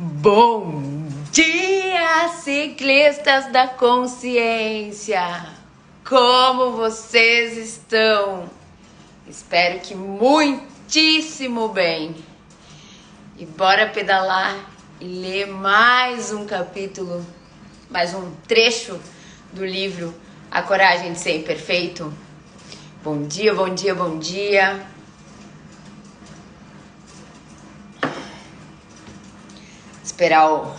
Bom dia, ciclistas da consciência! Como vocês estão? Espero que muitíssimo bem. E bora pedalar e ler mais um capítulo, mais um trecho do livro A Coragem de Ser Imperfeito? Bom dia, bom dia, bom dia! Esperar o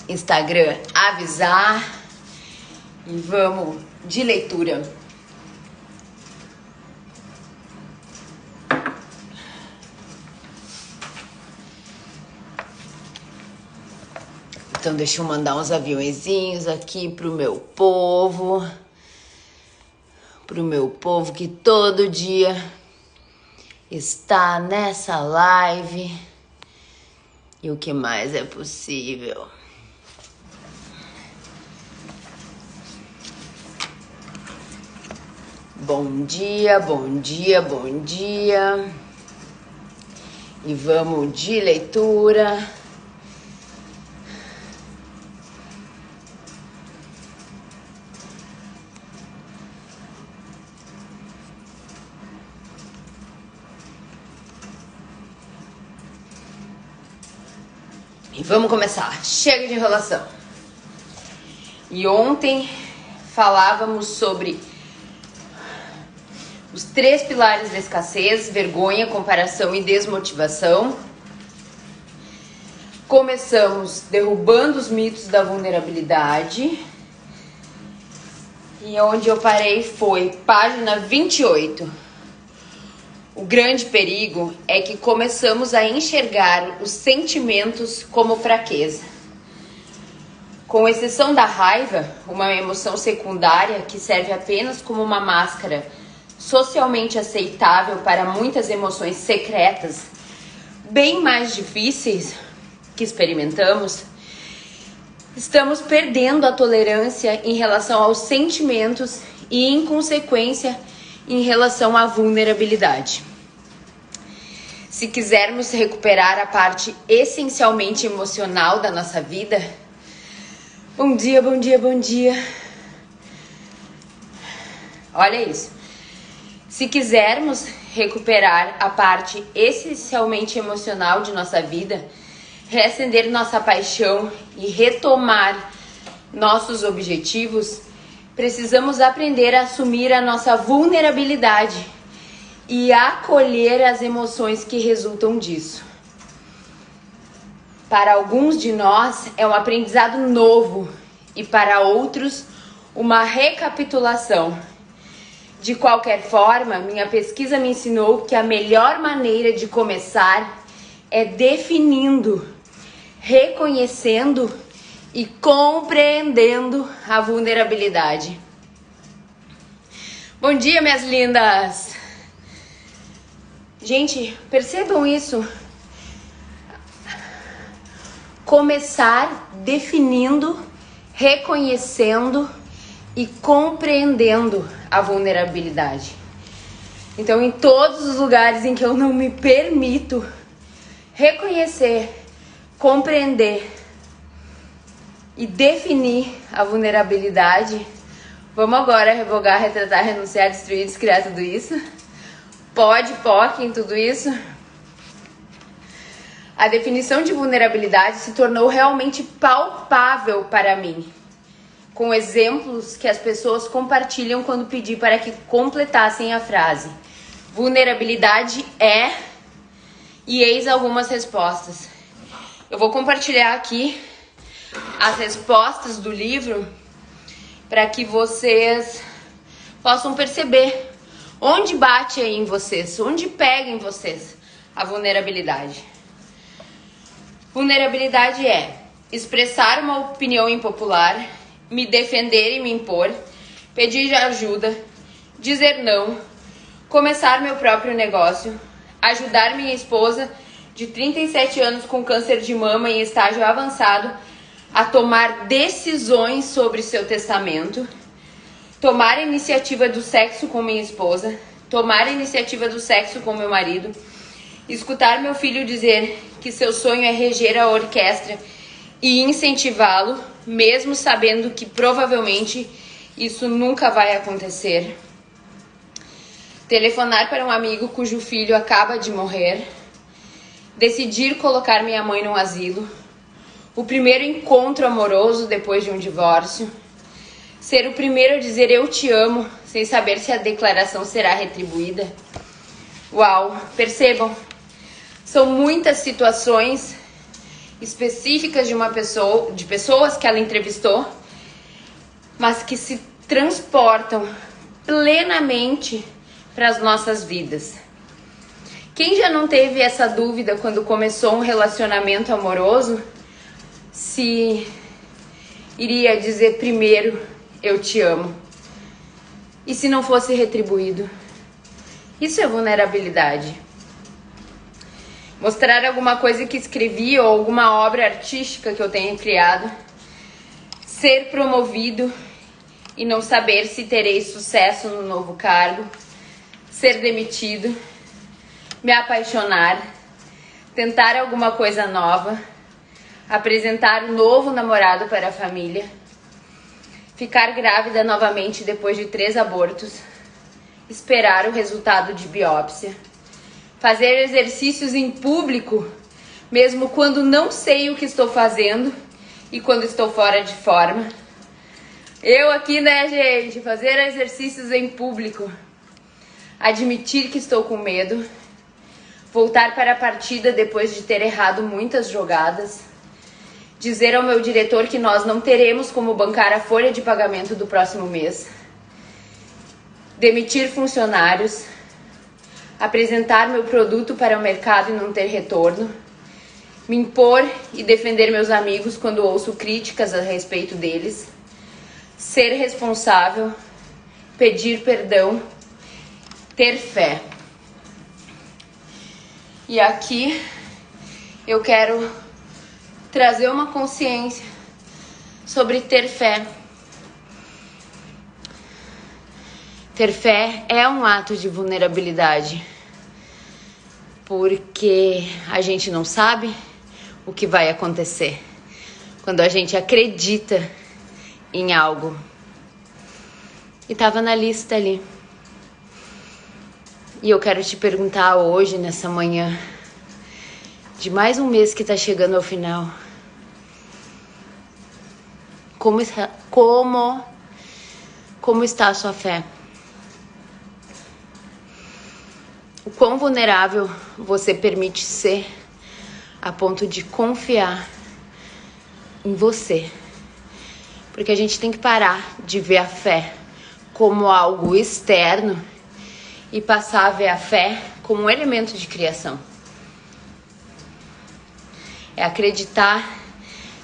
Instagram avisar e vamos de leitura. Então deixa eu mandar uns aviõezinhos aqui pro meu povo que todo dia está nessa live. E o que mais é possível? Bom dia, bom dia, bom dia. E vamos de leitura. E vamos começar. Chega de enrolação. E ontem falávamos sobre os 3 pilares da escassez: vergonha, comparação e desmotivação. Começamos derrubando os mitos da vulnerabilidade. E onde eu parei foi página 28. O grande perigo é que começamos a enxergar os sentimentos como fraqueza. Com exceção da raiva, uma emoção secundária que serve apenas como uma máscara socialmente aceitável para muitas emoções secretas, bem mais difíceis que experimentamos, estamos perdendo a tolerância em relação aos sentimentos e, em consequência, em relação à vulnerabilidade. Se quisermos recuperar a parte essencialmente emocional da nossa vida, bom dia, bom dia, bom dia. Olha isso. Se quisermos recuperar a parte essencialmente emocional de nossa vida, reacender nossa paixão e retomar nossos objetivos, precisamos aprender a assumir a nossa vulnerabilidade e acolher as emoções que resultam disso. Para alguns de nós é um aprendizado novo e para outros uma recapitulação. De qualquer forma, minha pesquisa me ensinou que a melhor maneira de começar é definindo, reconhecendo e compreendendo a vulnerabilidade. Bom dia, minhas lindas! Gente, percebam isso. Começar definindo, reconhecendo e compreendendo a vulnerabilidade. Então, em todos os lugares em que eu não me permito reconhecer, compreender e definir a vulnerabilidade, vamos agora revogar, retratar, renunciar, destruir, descriar tudo isso. Pode, POC em tudo isso. A definição de vulnerabilidade se tornou realmente palpável para mim, com exemplos que as pessoas compartilham quando pedi para que completassem a frase. Vulnerabilidade é... E eis algumas respostas. Eu vou compartilhar aqui as respostas do livro para que vocês possam perceber onde bate aí em vocês, onde pega em vocês a vulnerabilidade. Vulnerabilidade é expressar uma opinião impopular, me defender e me impor, pedir ajuda, dizer não, começar meu próprio negócio, ajudar minha esposa de 37 anos com câncer de mama em estágio avançado a tomar decisões sobre seu testamento, tomar a iniciativa do sexo com minha esposa, tomar a iniciativa do sexo com meu marido, Escutar meu filho dizer que seu sonho é reger a orquestra e incentivá-lo, mesmo sabendo que provavelmente isso nunca vai acontecer. Telefonar para um amigo cujo filho acaba de morrer. Decidir colocar minha mãe num asilo. O primeiro encontro amoroso depois de um divórcio. Ser o primeiro a dizer eu te amo, sem saber se a declaração será retribuída. Uau, percebam, são muitas situações específicas de pessoas que ela entrevistou, mas que se transportam plenamente para as nossas vidas. Quem já não teve essa dúvida quando começou um relacionamento amoroso, se iria dizer primeiro eu te amo, e se não fosse retribuído? Isso é vulnerabilidade. Mostrar alguma coisa que escrevi ou alguma obra artística que eu tenha criado. Ser promovido e não saber se terei sucesso no novo cargo. Ser demitido. Me apaixonar. Tentar alguma coisa nova. Apresentar um novo namorado para a família. Ficar grávida novamente depois de 3 abortos. Esperar o resultado de biópsia. Fazer exercícios em público, mesmo quando não sei o que estou fazendo e quando estou fora de forma. Eu aqui, né, gente? Fazer exercícios em público. Admitir que estou com medo. Voltar para a partida depois de ter errado muitas jogadas. Dizer ao meu diretor que nós não teremos como bancar a folha de pagamento do próximo mês. Demitir funcionários. Apresentar meu produto para o mercado e não ter retorno. Me impor e defender meus amigos quando ouço críticas a respeito deles. Ser responsável. Pedir perdão. Ter fé. E aqui eu quero trazer uma consciência sobre ter fé. Ter fé é um ato de vulnerabilidade, porque a gente não sabe o que vai acontecer quando a gente acredita em algo. E estava na lista ali. E eu quero te perguntar hoje, nessa manhã, de mais um mês que está chegando ao final, como está a sua fé? O quão vulnerável você permite ser a ponto de confiar em você? Porque a gente tem que parar de ver a fé como algo externo e passar a ver a fé como um elemento de criação. É acreditar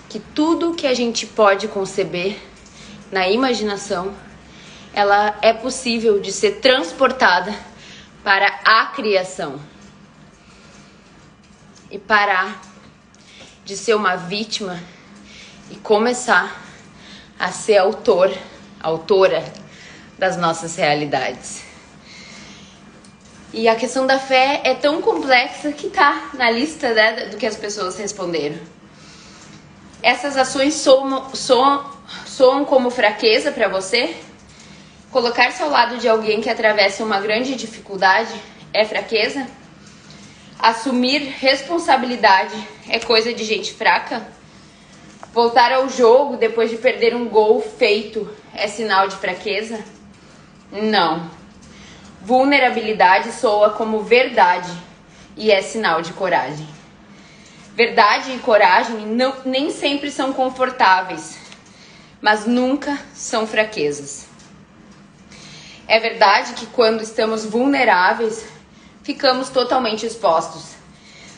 que tudo que a gente pode conceber na imaginação, ela é possível de ser transportada para a criação. E parar de ser uma vítima e começar a ser autora das nossas realidades. E a questão da fé é tão complexa que tá na lista, né, do que as pessoas responderam. Essas ações soam como fraqueza para você? Colocar-se ao lado de alguém que atravessa uma grande dificuldade é fraqueza? Assumir responsabilidade é coisa de gente fraca? Voltar ao jogo depois de perder um gol feito é sinal de fraqueza? Não. Vulnerabilidade soa como verdade e é sinal de coragem. Verdade e coragem nem sempre são confortáveis, mas nunca são fraquezas. É verdade que quando estamos vulneráveis, ficamos totalmente expostos.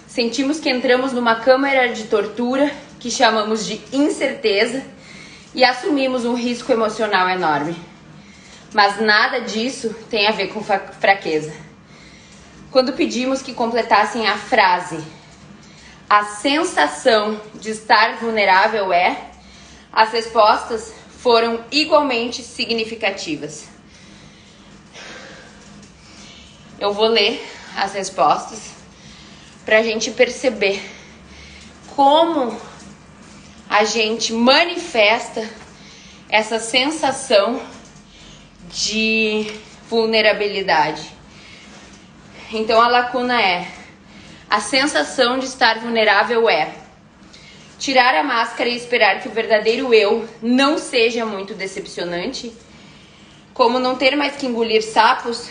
Sentimos que entramos numa câmara de tortura que chamamos de incerteza e assumimos um risco emocional enorme. Mas nada disso tem a ver com fraqueza. Quando pedimos que completassem a frase, a sensação de estar vulnerável as respostas foram igualmente significativas. Eu vou ler as respostas pra gente perceber como a gente manifesta essa sensação de vulnerabilidade. Então a lacuna é: a sensação de estar vulnerável é tirar a máscara e esperar que o verdadeiro eu não seja muito decepcionante, como não ter mais que engolir sapos,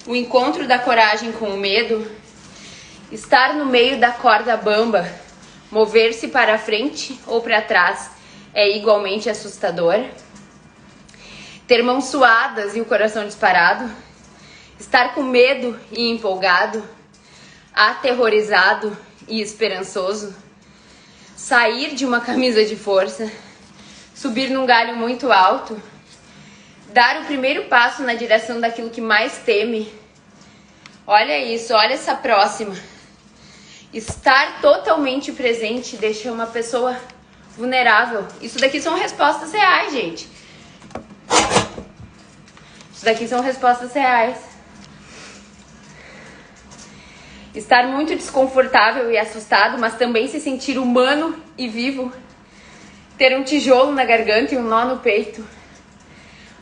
o encontro da coragem com o medo, estar no meio da corda bamba, mover-se para frente ou para trás é igualmente assustador, ter mãos suadas e o coração disparado, estar com medo e empolgado, aterrorizado e esperançoso, sair de uma camisa de força, subir num galho muito alto, dar o primeiro passo na direção daquilo que mais teme. Olha isso, olha essa próxima. Estar totalmente presente deixa uma pessoa vulnerável. Isso daqui são respostas reais, gente. Isso daqui são respostas reais. Estar muito desconfortável e assustado, mas também se sentir humano e vivo. Ter um tijolo na garganta e um nó no peito.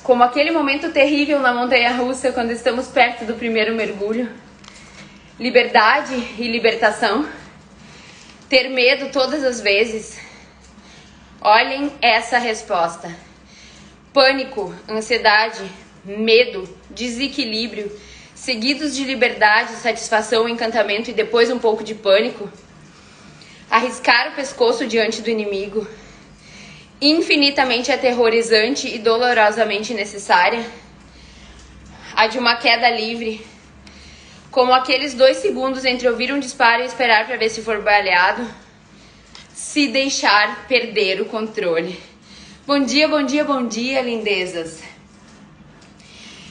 Como aquele momento terrível na montanha-russa quando estamos perto do primeiro mergulho. Liberdade e libertação. Ter medo todas as vezes. Olhem essa resposta. Pânico, ansiedade, medo, desequilíbrio, seguidos de liberdade, satisfação, encantamento e depois um pouco de pânico. Arriscar o pescoço diante do inimigo. Infinitamente aterrorizante e dolorosamente necessária. A de uma queda livre. Como aqueles 2 segundos entre ouvir um disparo e esperar para ver se for baleado. Se deixar perder o controle. Bom dia, bom dia, bom dia, lindezas.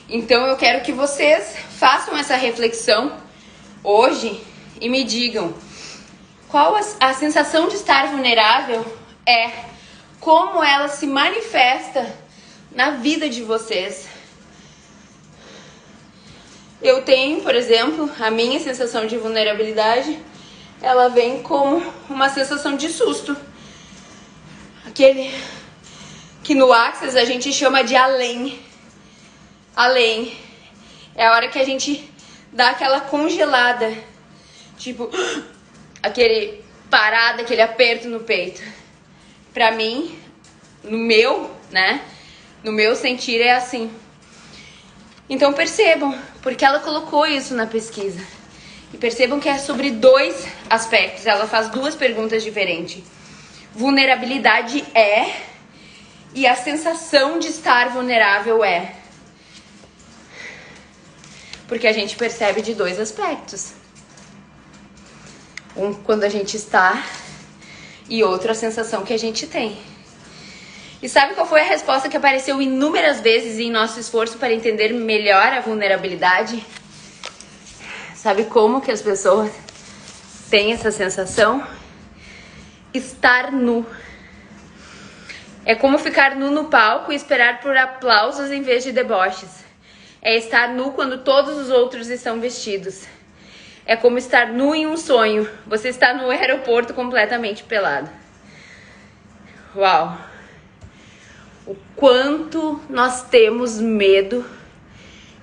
Então eu quero que vocês façam essa reflexão hoje e me digam qual a sensação de estar vulnerável é, como ela se manifesta na vida de vocês. Eu tenho, por exemplo, a minha sensação de vulnerabilidade, ela vem como uma sensação de susto. Aquele que no Access a gente chama de além. Além. É a hora que a gente dá aquela congelada. Tipo, aquele parada, aquele aperto no peito. Pra mim, no meu sentir é assim. Então percebam, porque ela colocou isso na pesquisa. E percebam que é sobre 2 aspectos. Ela faz 2 perguntas diferentes. Vulnerabilidade é, e a sensação de estar vulnerável é. Porque a gente percebe de 2 aspectos. Um quando a gente está e outro a sensação que a gente tem. E sabe qual foi a resposta que apareceu inúmeras vezes em nosso esforço para entender melhor a vulnerabilidade? Sabe como que as pessoas têm essa sensação? Estar nu. É como ficar nu no palco e esperar por aplausos em vez de deboches. É estar nu quando todos os outros estão vestidos. É como estar nu em um sonho. Você está no aeroporto completamente pelado. Uau! O quanto nós temos medo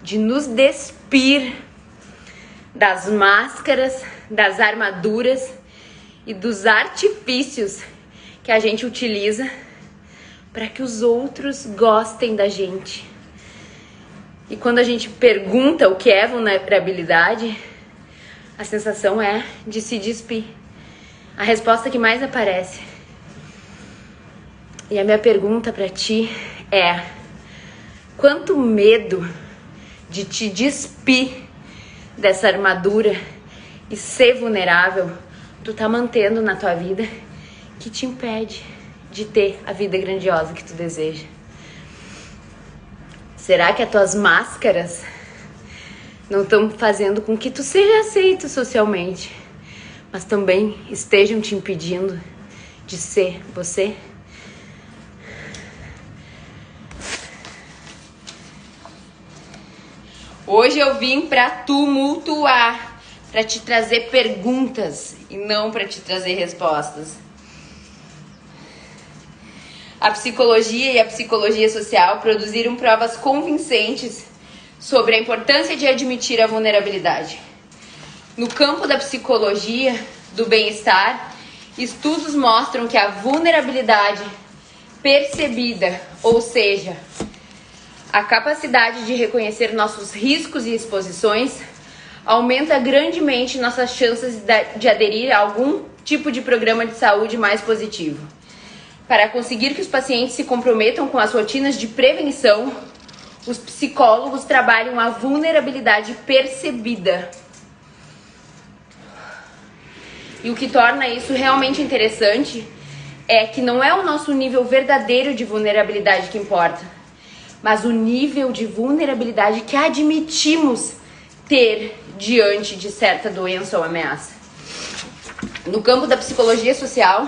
de nos despir das máscaras, das armaduras e dos artifícios que a gente utiliza para que os outros gostem da gente. E quando a gente pergunta o que é vulnerabilidade, a sensação é de se despir. A resposta que mais aparece. E a minha pergunta para ti é: quanto medo de te despir dessa armadura e ser vulnerável tu tá mantendo na tua vida que te impede de ter a vida grandiosa que tu deseja? Será que as tuas máscaras não estão fazendo com que tu seja aceito socialmente, mas também estejam te impedindo de ser você? Hoje eu vim pra tumultuar, para te trazer perguntas e não para te trazer respostas. A psicologia e a psicologia social produziram provas convincentes sobre a importância de admitir a vulnerabilidade. No campo da psicologia do bem-estar, estudos mostram que a vulnerabilidade percebida, ou seja, a capacidade de reconhecer nossos riscos e exposições, aumenta grandemente nossas chances de aderir a algum tipo de programa de saúde mais positivo. Para conseguir que os pacientes se comprometam com as rotinas de prevenção, os psicólogos trabalham a vulnerabilidade percebida. E o que torna isso realmente interessante é que não é o nosso nível verdadeiro de vulnerabilidade que importa, mas o nível de vulnerabilidade que admitimos ter diante de certa doença ou ameaça. No campo da psicologia social,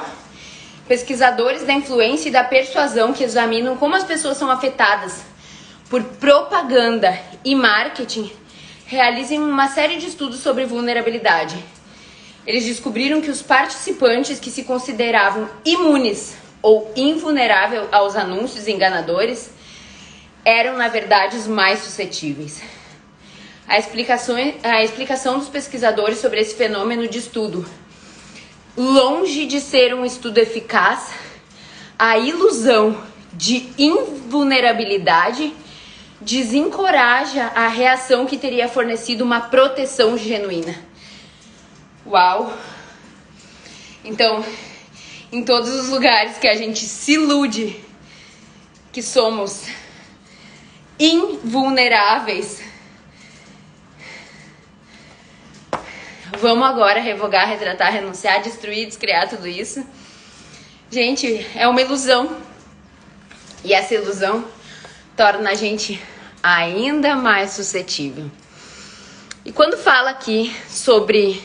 pesquisadores da influência e da persuasão que examinam como as pessoas são afetadas por propaganda e marketing realizam uma série de estudos sobre vulnerabilidade. Eles descobriram que os participantes que se consideravam imunes ou invulneráveis aos anúncios enganadores eram, na verdade, os mais suscetíveis. A explicação dos pesquisadores sobre esse fenômeno de estudo: longe de ser um estudo eficaz, a ilusão de invulnerabilidade desencoraja a reação que teria fornecido uma proteção genuína. Uau! Então, em todos os lugares que a gente se ilude que somos invulneráveis, vamos agora revogar, retratar, renunciar, destruir, descriar tudo isso. Gente, é uma ilusão. E essa ilusão torna a gente ainda mais suscetível. E quando fala aqui sobre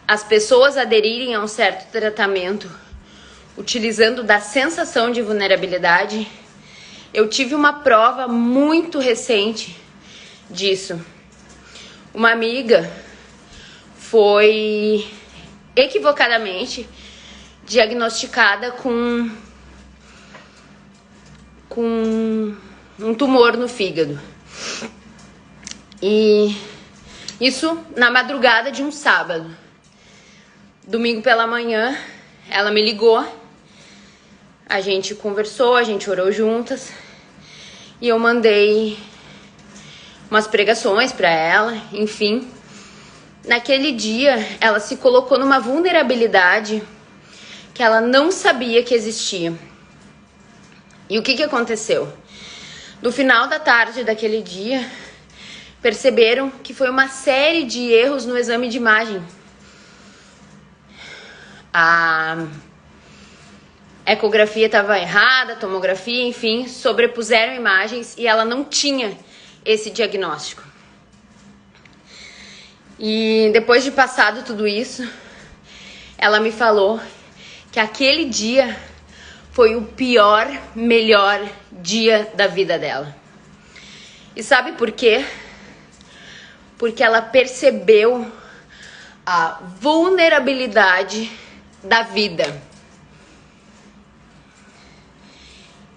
as pessoas aderirem a um certo tratamento utilizando da sensação de vulnerabilidade, eu tive uma prova muito recente disso. Uma amiga foi equivocadamente diagnosticada com um tumor no fígado. E isso na madrugada de um sábado. Domingo pela manhã, ela me ligou, a gente conversou, a gente orou juntas e eu mandei umas pregações para ela, enfim. Naquele dia, ela se colocou numa vulnerabilidade que ela não sabia que existia. E o que aconteceu? No final da tarde daquele dia, perceberam que foi uma série de erros no exame de imagem. A ecografia estava errada, a tomografia, enfim, sobrepuseram imagens e ela não tinha esse diagnóstico. E depois de passado tudo isso, ela me falou que aquele dia foi o pior, melhor dia da vida dela. E sabe por quê? Porque ela percebeu a vulnerabilidade da vida.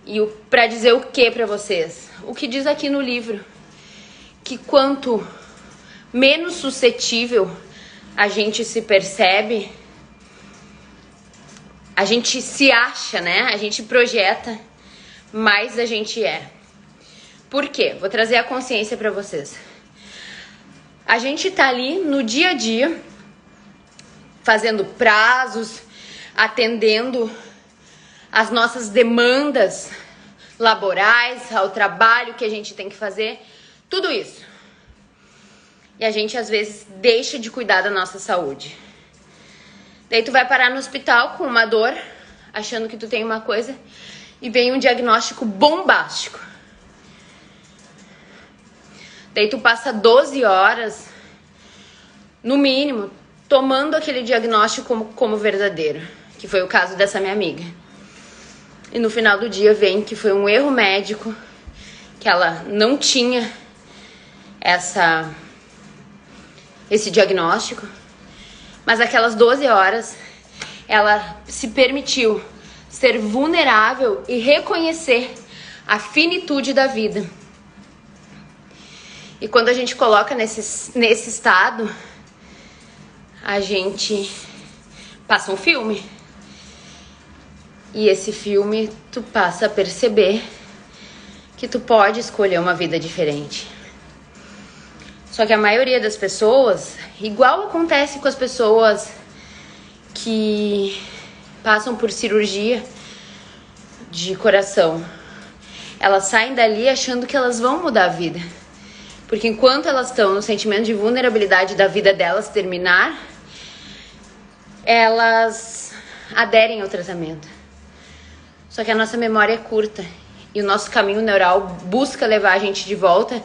E para dizer o que para vocês? O que diz aqui no livro? Que quanto menos suscetível a gente se percebe, a gente se acha, né? A gente projeta, mais a gente é. Por quê? Vou trazer a consciência para vocês. A gente tá ali no dia a dia, fazendo prazos, atendendo as nossas demandas laborais, ao trabalho que a gente tem que fazer, tudo isso. E a gente às vezes deixa de cuidar da nossa saúde. Daí tu vai parar no hospital com uma dor, achando que tu tem uma coisa, e vem um diagnóstico bombástico. Daí tu passa 12 horas, no mínimo, tomando aquele diagnóstico como verdadeiro, que foi o caso dessa minha amiga. E no final do dia vem que foi um erro médico, que ela não tinha esse diagnóstico, mas aquelas 12 horas ela se permitiu ser vulnerável e reconhecer a finitude da vida. E quando a gente coloca nesse estado, a gente passa um filme. E esse filme tu passa a perceber que tu pode escolher uma vida diferente. Só que a maioria das pessoas, igual acontece com as pessoas que passam por cirurgia de coração, elas saem dali achando que elas vão mudar a vida. Porque enquanto elas estão no sentimento de vulnerabilidade da vida delas terminar, elas aderem ao tratamento. Só que a nossa memória é curta e o nosso caminho neural busca levar a gente de volta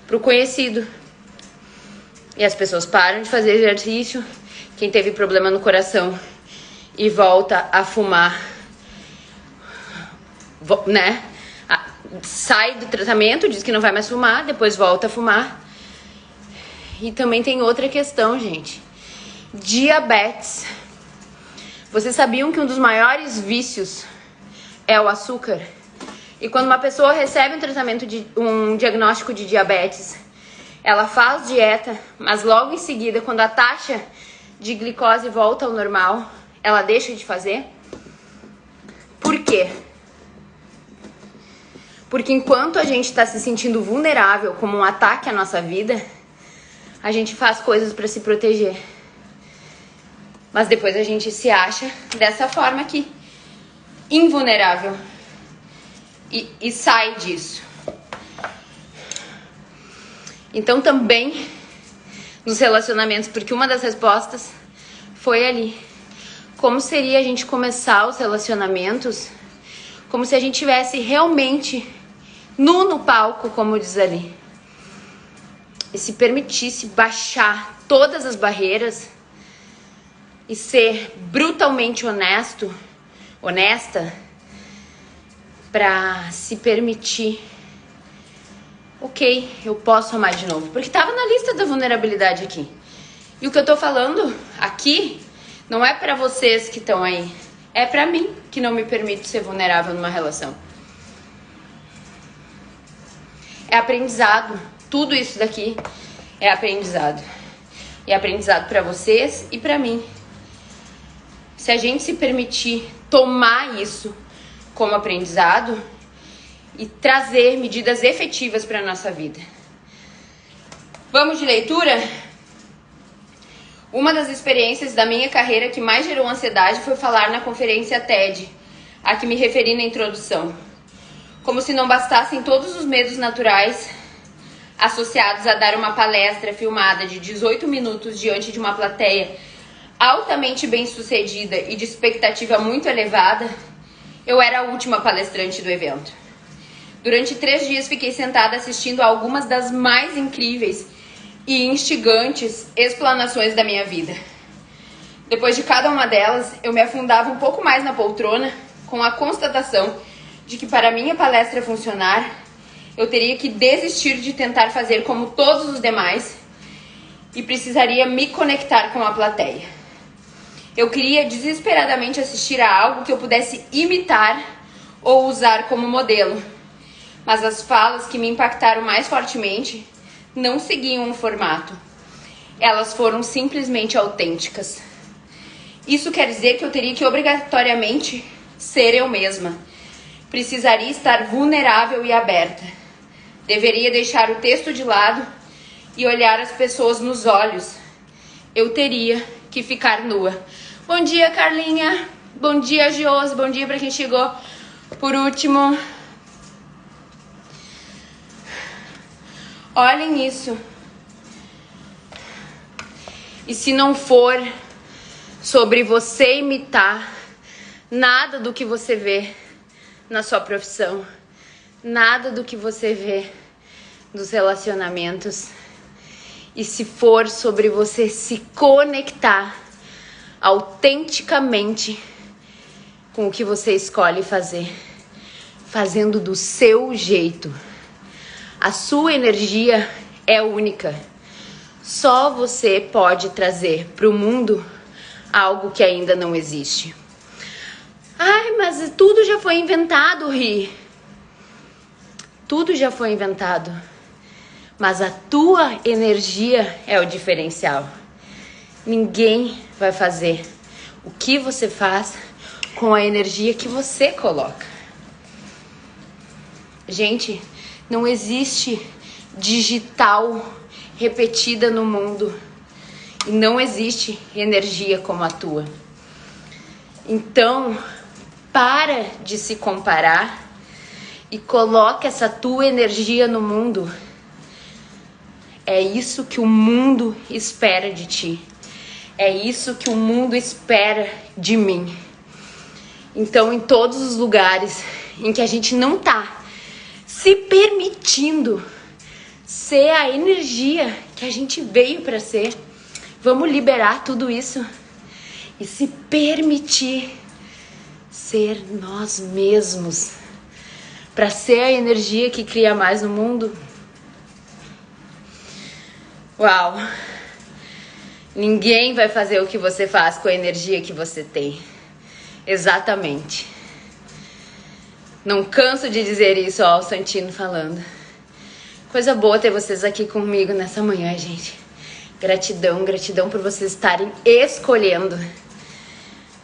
para o conhecido. E as pessoas param de fazer exercício, quem teve problema no coração e volta a fumar, né? Sai do tratamento, diz que não vai mais fumar, depois volta a fumar. E também tem outra questão, gente. Diabetes. Vocês sabiam que um dos maiores vícios é o açúcar? E quando uma pessoa recebe um diagnóstico de diabetes, ela faz dieta, mas logo em seguida, quando a taxa de glicose volta ao normal, ela deixa de fazer? Por quê? Porque enquanto a gente está se sentindo vulnerável como um ataque à nossa vida, a gente faz coisas para se proteger. Mas depois a gente se acha dessa forma aqui, invulnerável. E sai disso. Então também nos relacionamentos, porque uma das respostas foi ali. Como seria a gente começar os relacionamentos como se a gente tivesse realmente nu no palco, como diz ali. E se permitisse baixar todas as barreiras e ser brutalmente honesta, para se permitir, ok, eu posso amar de novo. Porque tava na lista da vulnerabilidade aqui. E o que eu tô falando aqui não é para vocês que estão aí. É pra mim que não me permite ser vulnerável numa relação. É aprendizado. Tudo isso daqui é aprendizado. E é aprendizado pra vocês e pra mim. Se a gente se permitir tomar isso como aprendizado e trazer medidas efetivas pra nossa vida. Vamos de leitura? Uma das experiências da minha carreira que mais gerou ansiedade foi falar na conferência TED, a que me referi na introdução. Como se não bastassem todos os medos naturais associados a dar uma palestra filmada de 18 minutos diante de uma plateia altamente bem-sucedida e de expectativa muito elevada, eu era a última palestrante do evento. Durante 3 dias fiquei sentada assistindo a algumas das mais incríveis e instigantes explanações da minha vida. Depois de cada uma delas, eu me afundava um pouco mais na poltrona com a constatação de que para minha palestra funcionar, eu teria que desistir de tentar fazer como todos os demais e precisaria me conectar com a plateia. Eu queria desesperadamente assistir a algo que eu pudesse imitar ou usar como modelo, mas as falas que me impactaram mais fortemente não seguiam um formato. Elas foram simplesmente autênticas. Isso quer dizer que eu teria que obrigatoriamente ser eu mesma. Precisaria estar vulnerável e aberta. Deveria deixar o texto de lado e olhar as pessoas nos olhos. Eu teria que ficar nua. Bom dia, Carlinha. Bom dia, Giose. Bom dia para quem chegou por último. Olhem isso. E se não for sobre você imitar nada do que você vê na sua profissão, nada do que você vê nos relacionamentos, e se for sobre você se conectar autenticamente com o que você escolhe fazer, fazendo do seu jeito. A sua energia é única. Só você pode trazer para o mundo algo que ainda não existe. Ai, mas tudo já foi inventado, Ri. Tudo já foi inventado. Mas a tua energia é o diferencial. Ninguém vai fazer o que você faz com a energia que você coloca. Gente, não existe digital repetida no mundo. E não existe energia como a tua. Então, para de se comparar e coloca essa tua energia no mundo. É isso que o mundo espera de ti. É isso que o mundo espera de mim. Então, em todos os lugares em que a gente não tá se permitindo ser a energia que a gente veio para ser, vamos liberar tudo isso e se permitir ser nós mesmos, para ser a energia que cria mais no mundo. Uau! Ninguém vai fazer o que você faz com a energia que você tem. Exatamente. Não canso de dizer isso, ó, o Santino falando. Coisa boa ter vocês aqui comigo nessa manhã, gente. Gratidão, gratidão por vocês estarem escolhendo.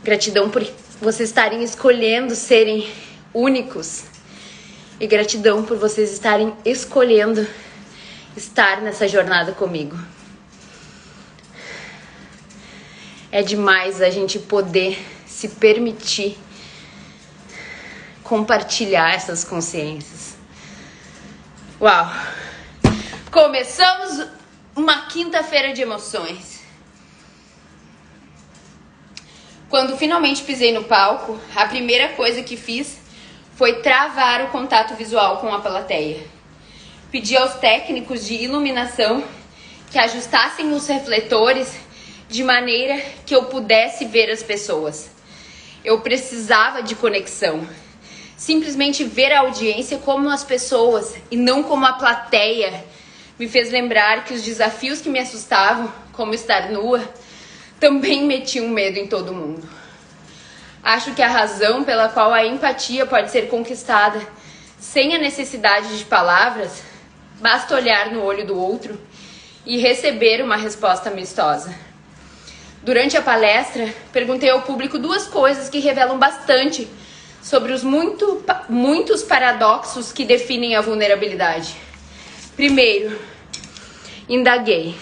Gratidão por vocês estarem escolhendo serem únicos. E gratidão por vocês estarem escolhendo estar nessa jornada comigo. É demais a gente poder se permitir compartilhar essas consciências. Uau! Começamos uma quinta-feira de emoções. Quando finalmente pisei no palco, a primeira coisa que fiz foi travar o contato visual com a plateia. Pedi aos técnicos de iluminação que ajustassem os refletores de maneira que eu pudesse ver as pessoas. Eu precisava de conexão. Simplesmente ver a audiência como as pessoas e não como a plateia me fez lembrar que os desafios que me assustavam, como estar nua, também metiam medo em todo mundo. Acho que a razão pela qual a empatia pode ser conquistada sem a necessidade de palavras, basta olhar no olho do outro e receber uma resposta amistosa. Durante a palestra, perguntei ao público duas coisas que revelam bastante sobre os muitos paradoxos que definem a vulnerabilidade. Primeiro, indaguei: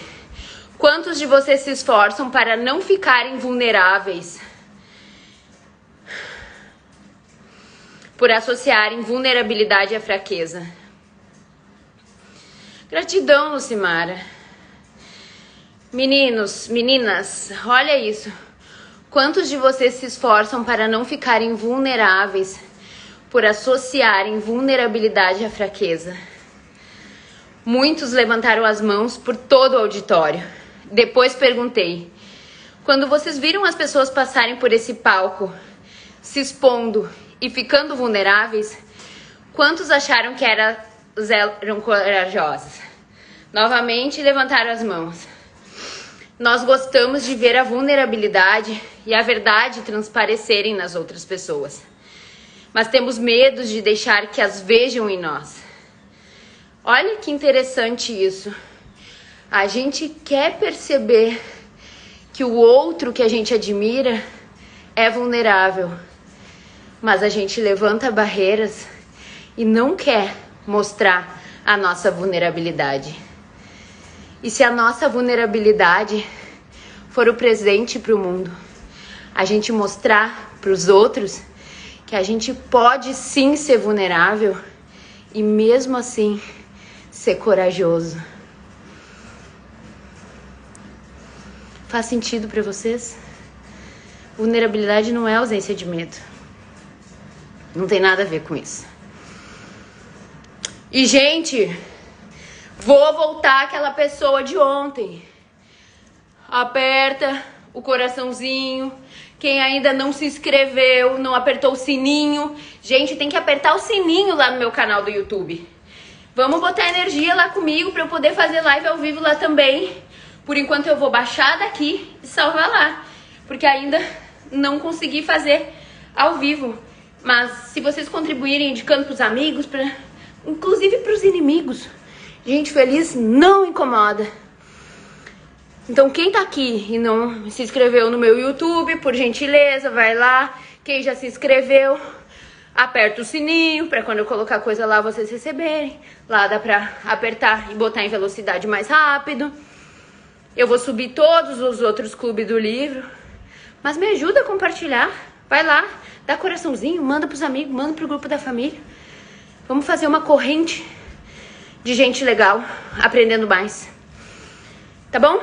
quantos de vocês se esforçam para não ficarem vulneráveis? Por associarem vulnerabilidade à fraqueza. Gratidão, Lucimara. Meninos, meninas, olha isso. Quantos de vocês se esforçam para não ficarem vulneráveis por associarem vulnerabilidade à fraqueza? Muitos levantaram as mãos por todo o auditório. Depois perguntei: quando vocês viram as pessoas passarem por esse palco, se expondo e ficando vulneráveis, quantos acharam que eram corajosos? Novamente levantaram as mãos. Nós gostamos de ver a vulnerabilidade e a verdade transparecerem nas outras pessoas. Mas temos medo de deixar que as vejam em nós. Olha que interessante isso. A gente quer perceber que o outro que a gente admira é vulnerável. Mas a gente levanta barreiras e não quer mostrar a nossa vulnerabilidade. E se a nossa vulnerabilidade for o presente para o mundo, a gente mostrar para os outros que a gente pode sim ser vulnerável e mesmo assim ser corajoso. Faz sentido para vocês? Vulnerabilidade não é ausência de medo. Não tem nada a ver com isso. E, gente, vou voltar àquela pessoa de ontem. Aperta o coraçãozinho. Quem ainda não se inscreveu, não apertou o sininho. Gente, tem que apertar o sininho lá no meu canal do YouTube. Vamos botar energia lá comigo para eu poder fazer live ao vivo lá também. Por enquanto eu vou baixar daqui e salvar lá, porque ainda não consegui fazer ao vivo. Mas se vocês contribuírem indicando pros amigos, inclusive pros inimigos, gente feliz não incomoda. Então quem tá aqui e não se inscreveu no meu YouTube, por gentileza, vai lá. Quem já se inscreveu, aperta o sininho pra quando eu colocar coisa lá vocês receberem. Lá dá pra apertar e botar em velocidade mais rápido. Eu vou subir todos os outros clubes do livro. Mas me ajuda a compartilhar. Vai lá, dá coraçãozinho, manda pros amigos, manda pro grupo da família. Vamos fazer uma corrente de gente legal, aprendendo mais. Tá bom?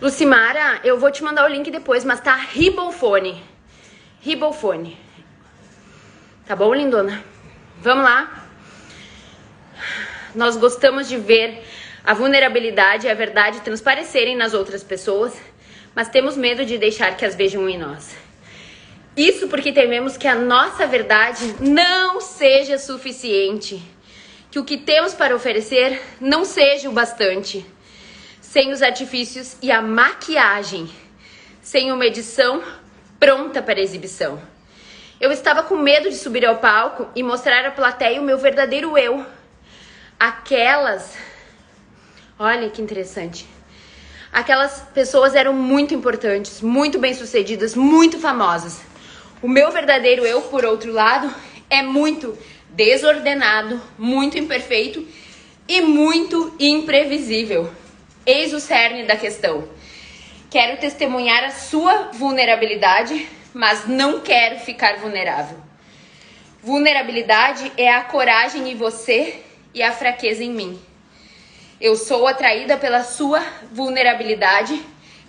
Lucimara, eu vou te mandar o link depois, mas tá Ribofone. Ribofone. Tá bom, lindona? Vamos lá. Nós gostamos de ver a vulnerabilidade e a verdade transparecerem nas outras pessoas, mas temos medo de deixar que as vejam em nós. Isso porque tememos que a nossa verdade não seja suficiente, que o que temos para oferecer não seja o bastante, sem os artifícios e a maquiagem, sem uma edição pronta para exibição. Eu estava com medo de subir ao palco e mostrar à plateia o meu verdadeiro eu. Olha que interessante. Aquelas pessoas eram muito importantes, muito bem-sucedidas, muito famosas. O meu verdadeiro eu, por outro lado, é muito desordenado, muito imperfeito e muito imprevisível. Eis o cerne da questão. Quero testemunhar a sua vulnerabilidade, mas não quero ficar vulnerável. Vulnerabilidade é a coragem em você e a fraqueza em mim. Eu sou atraída pela sua vulnerabilidade,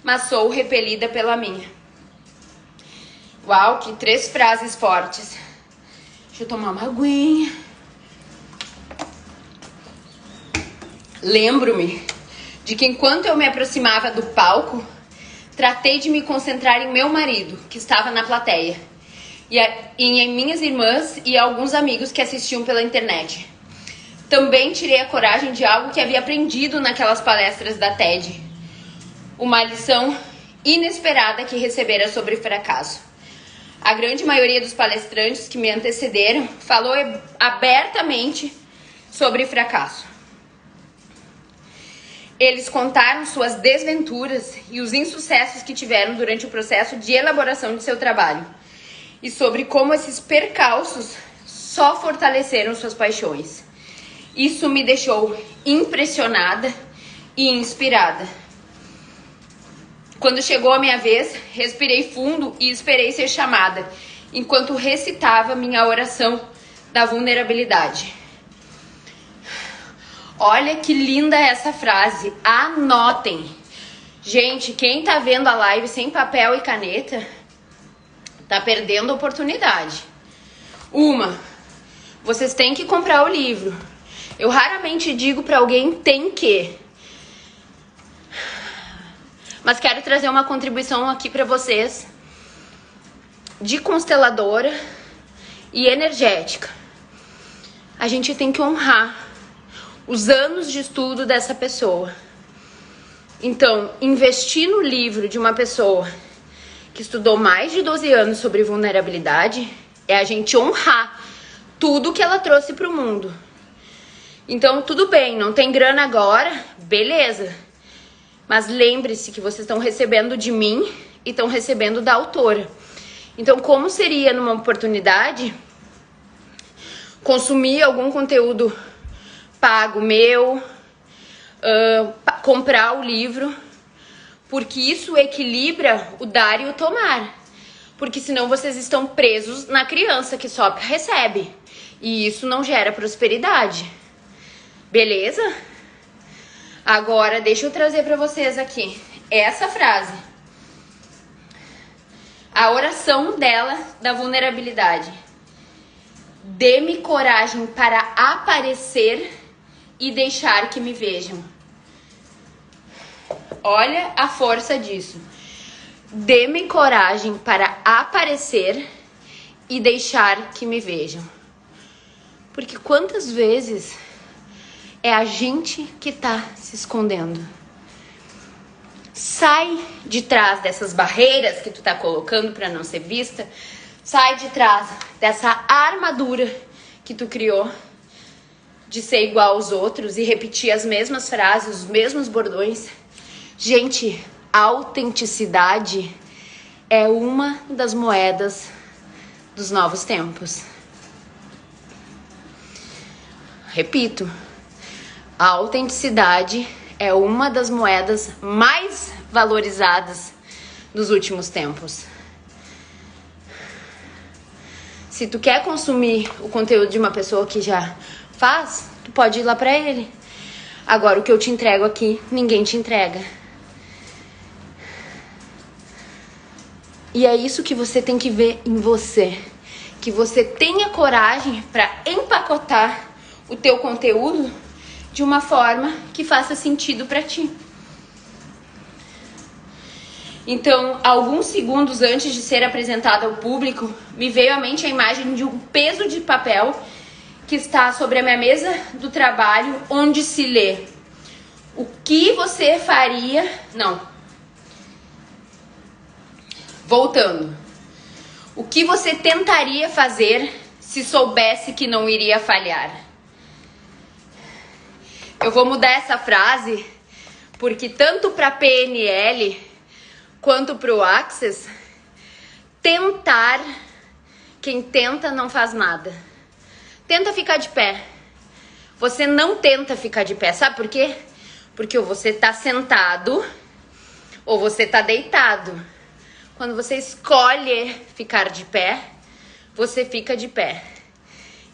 mas sou repelida pela minha. Uau, que 3 frases fortes. Deixa eu tomar uma aguinha. Lembro-me de que enquanto eu me aproximava do palco, tratei de me concentrar em meu marido, que estava na plateia, e em minhas irmãs e alguns amigos que assistiam pela internet. Também tirei a coragem de algo que havia aprendido naquelas palestras da TED. Uma lição inesperada que recebera sobre fracasso. A grande maioria dos palestrantes que me antecederam falou abertamente sobre fracasso. Eles contaram suas desventuras e os insucessos que tiveram durante o processo de elaboração de seu trabalho. E sobre como esses percalços só fortaleceram suas paixões. Isso me deixou impressionada e inspirada. Quando chegou a minha vez, respirei fundo e esperei ser chamada, enquanto recitava minha oração da vulnerabilidade. Olha que linda essa frase, anotem. Gente, quem tá vendo a live sem papel e caneta, tá perdendo a oportunidade. Vocês têm que comprar o livro. Eu raramente digo pra alguém tem que. Mas quero trazer uma contribuição aqui pra vocês de consteladora e energética. A gente tem que honrar os anos de estudo dessa pessoa. Então, investir no livro de uma pessoa que estudou mais de 12 anos sobre vulnerabilidade é a gente honrar tudo que ela trouxe pro mundo. Então, tudo bem, não tem grana agora, beleza. Mas lembre-se que vocês estão recebendo de mim e estão recebendo da autora. Então, como seria numa oportunidade consumir algum conteúdo pago meu, comprar o livro, porque isso equilibra o dar e o tomar. Porque senão vocês estão presos na criança que só recebe. E isso não gera prosperidade. Beleza? Agora, deixa eu trazer para vocês aqui essa frase. A oração dela da vulnerabilidade. Dê-me coragem para aparecer e deixar que me vejam. Olha a força disso. Dê-me coragem para aparecer e deixar que me vejam. Porque quantas vezes é a gente que tá se escondendo. Sai de trás dessas barreiras que tu tá colocando para não ser vista. Sai de trás dessa armadura que tu criou de ser igual aos outros e repetir as mesmas frases, os mesmos bordões. Gente, a autenticidade é uma das moedas dos novos tempos. Repito, a autenticidade é uma das moedas mais valorizadas dos últimos tempos. Se tu quer consumir o conteúdo de uma pessoa que já faz, tu pode ir lá pra ele. Agora, o que eu te entrego aqui, ninguém te entrega. E é isso que você tem que ver em você. Que você tenha coragem para empacotar o teu conteúdo de uma forma que faça sentido para ti. Então, alguns segundos antes de ser apresentado ao público, me veio à mente a imagem de um peso de papel que está sobre a minha mesa do trabalho, onde se lê: o que você faria... Não. Voltando. O que você tentaria fazer se soubesse que não iria falhar? Eu vou mudar essa frase porque tanto para PNL quanto para o Access, tentar, quem tenta não faz nada. Tenta ficar de pé. Você não tenta ficar de pé, sabe por quê? Porque ou você tá sentado ou você tá deitado. Quando você escolhe ficar de pé, você fica de pé.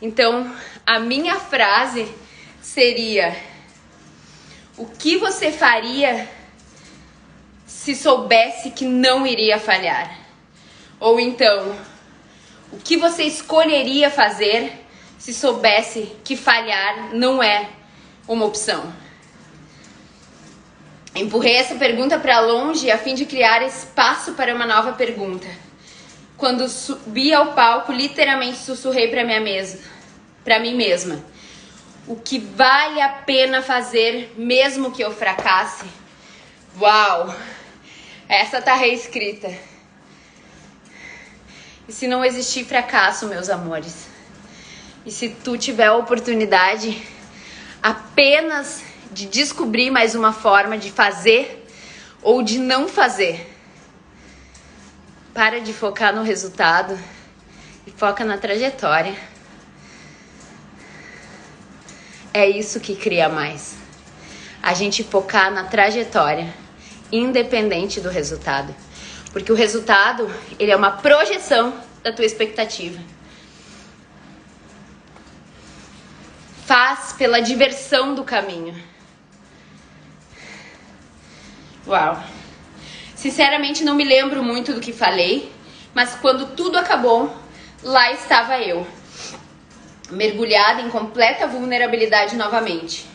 Então, a minha frase seria: o que você faria se soubesse que não iria falhar? Ou então, o que você escolheria fazer se soubesse que falhar não é uma opção? Empurrei essa pergunta para longe a fim de criar espaço para uma nova pergunta. Quando subi ao palco, literalmente sussurrei para mim mesma: o que vale a pena fazer mesmo que eu fracasse? Uau! Essa tá reescrita. E se não existir fracasso, meus amores? E se tu tiver a oportunidade apenas de descobrir mais uma forma de fazer ou de não fazer, para de focar no resultado e foca na trajetória. É isso que cria mais. A gente focar na trajetória, independente do resultado. Porque o resultado, ele é uma projeção da tua expectativa. Faz pela diversão do caminho. Uau! Sinceramente, não me lembro muito do que falei, mas quando tudo acabou, lá estava eu, mergulhada em completa vulnerabilidade novamente.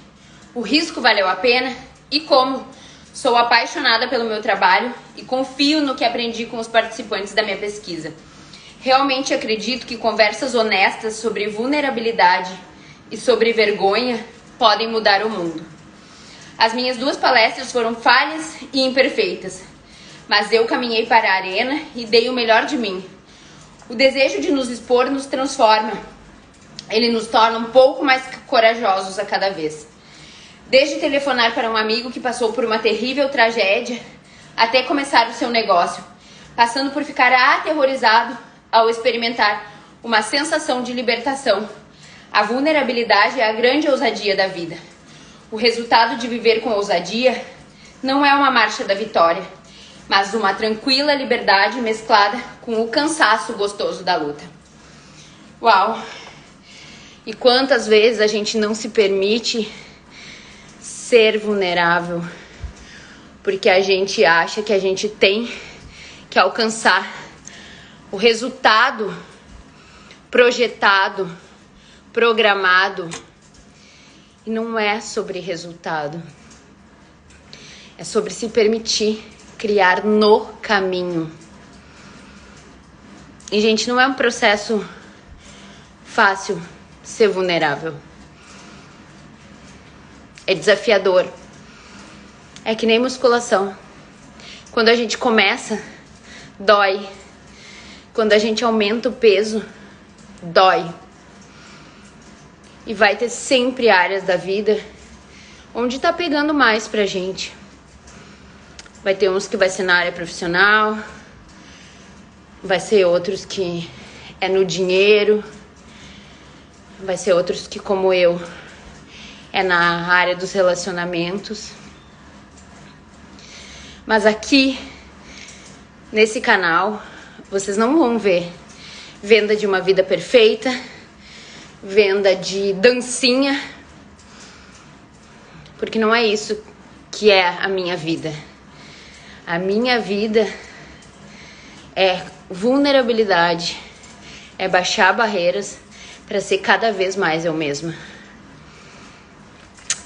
O risco valeu a pena? E como? Sou apaixonada pelo meu trabalho e confio no que aprendi com os participantes da minha pesquisa. Realmente acredito que conversas honestas sobre vulnerabilidade e sobre vergonha podem mudar o mundo. As minhas 2 palestras foram falhas e imperfeitas, mas eu caminhei para a arena e dei o melhor de mim. O desejo de nos expor nos transforma. Ele nos torna um pouco mais corajosos a cada vez. Desde telefonar para um amigo que passou por uma terrível tragédia, até começar o seu negócio, passando por ficar aterrorizado ao experimentar uma sensação de libertação. A vulnerabilidade é a grande ousadia da vida. O resultado de viver com ousadia não é uma marcha da vitória, mas uma tranquila liberdade mesclada com o cansaço gostoso da luta. Uau! E quantas vezes a gente não se permite ser vulnerável porque a gente acha que a gente tem que alcançar o resultado projetado, programado. E não é sobre resultado. É sobre se permitir criar no caminho. E, gente, não é um processo fácil ser vulnerável. é desafiador. É que nem musculação. Quando a gente começa, dói. Quando a gente aumenta o peso, dói. E vai ter sempre áreas da vida onde tá pegando mais pra gente. Vai ter uns que vai ser na área profissional, vai ser outros que é no dinheiro, vai ser outros que, como eu, é na área dos relacionamentos. Mas aqui, nesse canal, vocês não vão ver venda de uma vida perfeita, venda de dancinha, porque não é isso que é a minha vida. A minha vida é vulnerabilidade, é baixar barreiras para ser cada vez mais eu mesma.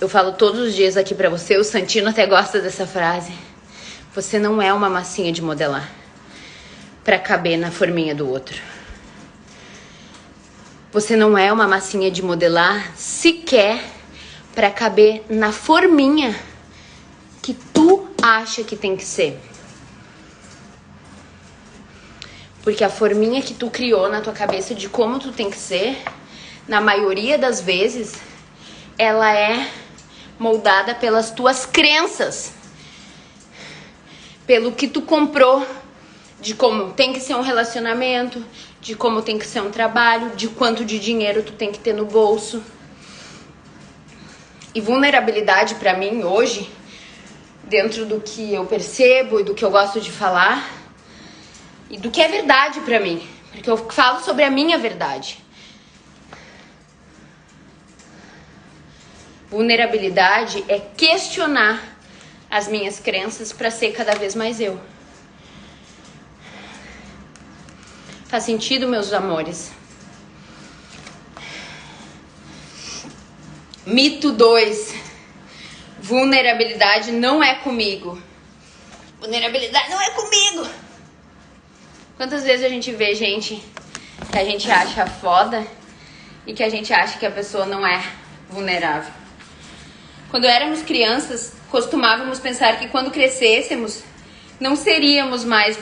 Eu falo todos os dias aqui pra você, o Santino até gosta dessa frase. Você não é uma massinha de modelar pra caber na forminha do outro. Você não é uma massinha de modelar sequer pra caber na forminha que tu acha que tem que ser. Porque a forminha que tu criou na tua cabeça de como tu tem que ser, na maioria das vezes, ela é moldada pelas tuas crenças. Pelo que tu comprou, de como tem que ser um relacionamento, de como tem que ser um trabalho, de quanto de dinheiro tu tem que ter no bolso. E vulnerabilidade pra mim hoje, dentro do que eu percebo e do que eu gosto de falar, e do que é verdade pra mim, porque eu falo sobre a minha verdade. Vulnerabilidade é questionar as minhas crenças pra ser cada vez mais eu. Faz sentido, meus amores? Mito 2. Vulnerabilidade não é comigo. Vulnerabilidade não é comigo. Quantas vezes a gente vê gente que a gente acha foda e que a gente acha que a pessoa não é vulnerável? Quando éramos crianças, costumávamos pensar que quando crescêssemos, não seríamos mais